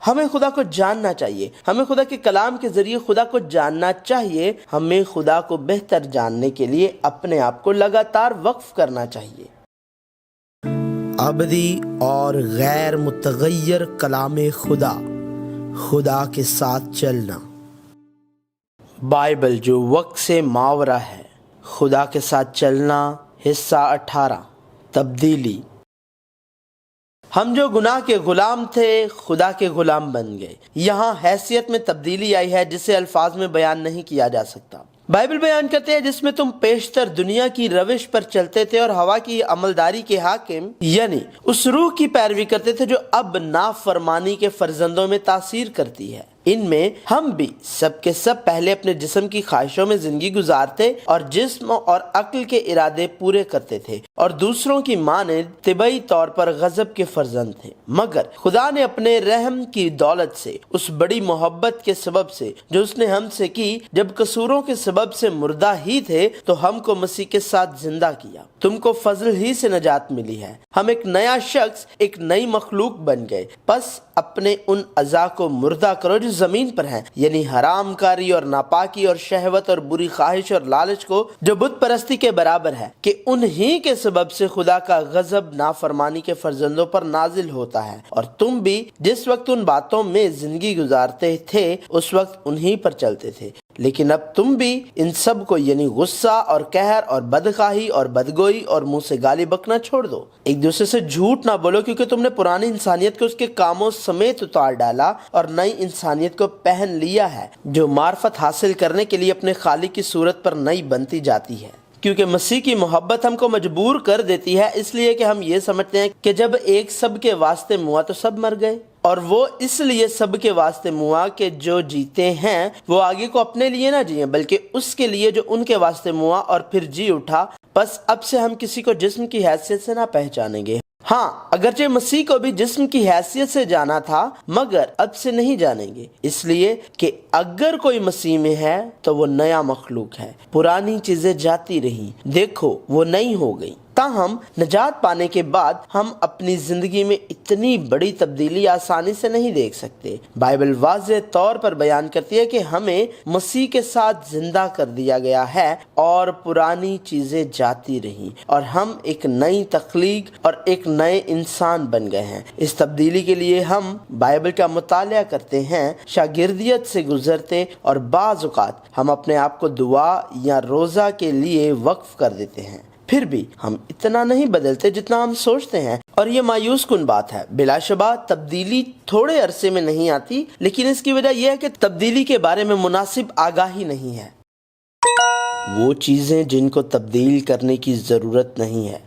ہمیں خدا کو جاننا چاہیے، ہمیں خدا کے کلام کے ذریعے خدا کو جاننا چاہیے، ہمیں خدا کو بہتر جاننے کے لیے اپنے آپ کو لگاتار وقف کرنا چاہیے۔ ابدی اور غیر متغیر کلام خدا، خدا کے ساتھ چلنا۔ بائبل جو وقت سے ماورا ہے، خدا کے ساتھ چلنا۔ حصہ 18، تبدیلی۔ ہم جو گناہ کے غلام تھے خدا کے غلام بن گئے۔ یہاں حیثیت میں تبدیلی آئی ہے جسے الفاظ میں بیان نہیں کیا جا سکتا۔ بائبل بیان کرتے ہیں جس میں تم پیشتر دنیا کی روش پر چلتے تھے اور ہوا کی عملداری کے حاکم یعنی اس روح کی پیروی کرتے تھے جو اب نافرمانی کے فرزندوں میں تاثیر کرتی ہے۔ ان میں ہم بھی سب کے سب پہلے اپنے جسم کی خواہشوں میں زندگی گزارتے اور جسم اور عقل کے ارادے پورے کرتے تھے اور دوسروں کی مانند طبعی طور پر غضب کے فرزند تھے، مگر خدا نے اپنے رحم کی دولت سے، اس بڑی محبت کے سبب سے جو اس نے ہم سے کی، جب قصوروں کے سبب سے مردہ ہی تھے تو ہم کو مسیح کے ساتھ زندہ کیا۔ تم کو فضل ہی سے نجات ملی ہے۔ ہم ایک نیا شخص، ایک نئی مخلوق بن گئے۔ پس اپنے ان اعضاء کو مردہ کرو جو زمین پر ہیں، یعنی حرام کاری اور ناپاکی اور شہوت اور بری خواہش اور لالچ کو، جو بت پرستی کے برابر ہے، کہ انہی کے سبب سے خدا کا غضب نافرمانی کے فرزندوں پر نازل ہوتا ہے۔ اور تم بھی جس وقت ان باتوں میں زندگی گزارتے تھے اس وقت انہی پر چلتے تھے، لیکن اب تم بھی ان سب کو یعنی غصہ اور قہر اور بدخواہی اور بدگوئی اور منہ سے گالی بکنا چھوڑ دو۔ ایک دوسرے سے جھوٹ نہ بولو، کیونکہ تم نے پرانی انسانیت کو اس کے کاموں سمیت اتار ڈالا اور نئی انسانیت کو پہن لیا ہے، جو معرفت حاصل کرنے کے لیے اپنے خالق کی صورت پر نئی بنتی جاتی ہے۔ کیونکہ مسیح کی محبت ہم کو مجبور کر دیتی ہے، اس لیے کہ ہم یہ سمجھتے ہیں کہ جب ایک سب کے واسطے موا تو سب مر گئے، اور وہ اس لیے سب کے واسطے موا کہ جو جیتے ہیں وہ آگے کو اپنے لیے نہ جئیں بلکہ اس کے لیے جو ان کے واسطے موا اور پھر جی اٹھا۔ بس اب سے ہم کسی کو جسم کی حیثیت سے نہ پہچانیں گے۔ ہاں، اگرچہ مسیح کو بھی جسم کی حیثیت سے جانا تھا، مگر اب سے نہیں جانیں گے، اس لیے کہ اگر کوئی مسیح میں ہے تو وہ نیا مخلوق ہے، پرانی چیزیں جاتی رہیں، دیکھو وہ نئی ہو گئی۔ تاہم نجات پانے کے بعد ہم اپنی زندگی میں اتنی بڑی تبدیلی آسانی سے نہیں دیکھ سکتے۔ بائبل واضح طور پر بیان کرتی ہے کہ ہمیں مسیح کے ساتھ زندہ کر دیا گیا ہے اور پرانی چیزیں جاتی رہیں اور ہم ایک نئی تخلیق اور ایک نئے انسان بن گئے ہیں۔ اس تبدیلی کے لیے ہم بائبل کا مطالعہ کرتے ہیں، شاگردیت سے گزرتے اور بعض اوقات ہم اپنے آپ کو دعا یا روزہ کے لیے وقف کر دیتے ہیں۔ پھر بھی ہم اتنا نہیں بدلتے جتنا ہم سوچتے ہیں، اور یہ مایوس کن بات ہے۔ بلا شبہ تبدیلی تھوڑے عرصے میں نہیں آتی، لیکن اس کی وجہ یہ ہے کہ تبدیلی کے بارے میں مناسب آگاہی نہیں ہے۔ وہ چیزیں جن کو تبدیل کرنے کی ضرورت نہیں ہے۔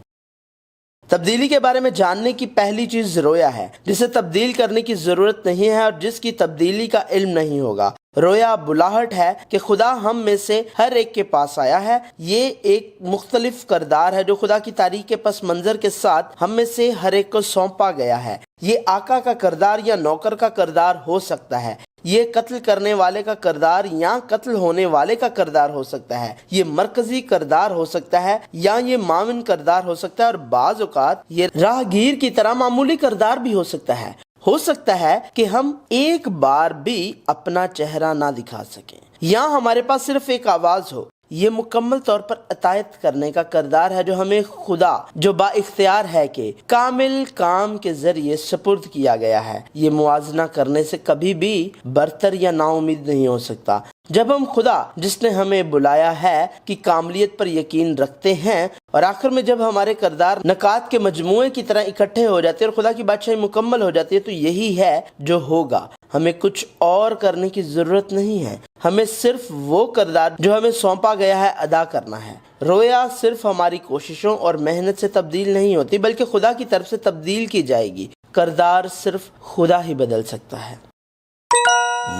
تبدیلی کے بارے میں جاننے کی پہلی چیز رویا ہے، جسے تبدیل کرنے کی ضرورت نہیں ہے اور جس کی تبدیلی کا علم نہیں ہوگا۔ رویا بلاہٹ ہے کہ خدا ہم میں سے ہر ایک کے پاس آیا ہے۔ یہ ایک مختلف کردار ہے جو خدا کی تاریخ کے پس منظر کے ساتھ ہم میں سے ہر ایک کو سونپا گیا ہے۔ یہ آقا کا کردار یا نوکر کا کردار ہو سکتا ہے، یہ قتل کرنے والے کا کردار یا قتل ہونے والے کا کردار ہو سکتا ہے، یہ مرکزی کردار ہو سکتا ہے یا یہ معاون کردار ہو سکتا ہے، اور بعض اوقات یہ راہگیر کی طرح معمولی کردار بھی ہو سکتا ہے۔ ہو سکتا ہے کہ ہم ایک بار بھی اپنا چہرہ نہ دکھا سکیں یا ہمارے پاس صرف ایک آواز ہو۔ یہ مکمل طور پر اطاعت کرنے کا کردار ہے جو ہمیں خدا جو با اختیار ہے کہ کامل کام کے ذریعے سپرد کیا گیا ہے۔ یہ موازنہ کرنے سے کبھی بھی برتر یا نا امید نہیں ہو سکتا۔ جب ہم خدا جس نے ہمیں بلایا ہے کی کاملیت پر یقین رکھتے ہیں اور آخر میں جب ہمارے کردار نکات کے مجموعے کی طرح اکٹھے ہو جاتے ہیں اور خدا کی بادشاہی مکمل ہو جاتی ہے، تو یہی ہے جو ہوگا۔ ہمیں کچھ اور کرنے کی ضرورت نہیں ہے، ہمیں صرف وہ کردار جو ہمیں سونپا گیا ہے ادا کرنا ہے۔ رویا صرف ہماری کوششوں اور محنت سے تبدیل نہیں ہوتی بلکہ خدا کی طرف سے تبدیل کی جائے گی۔ کردار صرف خدا ہی بدل سکتا ہے۔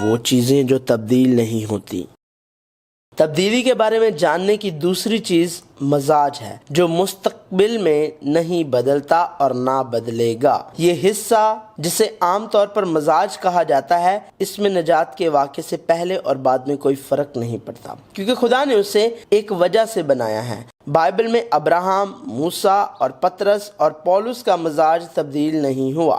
وہ چیزیں جو تبدیل نہیں ہوتی۔ تبدیلی کے بارے میں جاننے کی دوسری چیز مزاج ہے جو مستقبل میں نہیں بدلتا اور نہ بدلے گا۔ یہ حصہ جسے عام طور پر مزاج کہا جاتا ہے، اس میں نجات کے واقعے سے پہلے اور بعد میں کوئی فرق نہیں پڑتا، کیونکہ خدا نے اسے ایک وجہ سے بنایا ہے۔ بائبل میں ابراہم، موسیٰ اور پطرس اور پولس کا مزاج تبدیل نہیں ہوا۔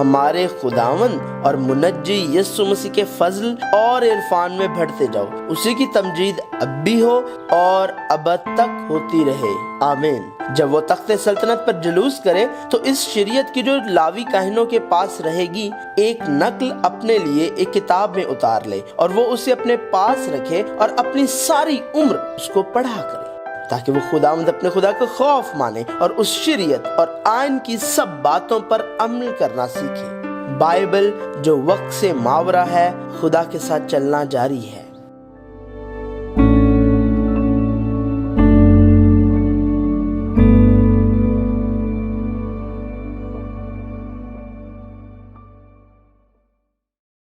ہمارے خداوند اور منجی یسوع مسیح کے فضل اور عرفان میں بڑھتے جاؤ۔ اسی کی تمجید اب بھی ہو اور ابد تک ہوتی رہے، آمین۔ جب وہ تخت سلطنت پر جلوس کرے تو اس شریعت کی جو لاوی کاہنوں کے پاس رہے گی ایک نقل اپنے لیے ایک کتاب میں اتار لے اور وہ اسے اپنے پاس رکھے اور اپنی ساری عمر اس کو پڑھا کرے، تاکہ وہ خداوند اپنے خدا کا خوف مانے اور اس شریعت اور آئین کی سب باتوں پر عمل کرنا سیکھے۔ بائبل جو وقت سے ماورا ہے، خدا کے ساتھ چلنا جاری ہے۔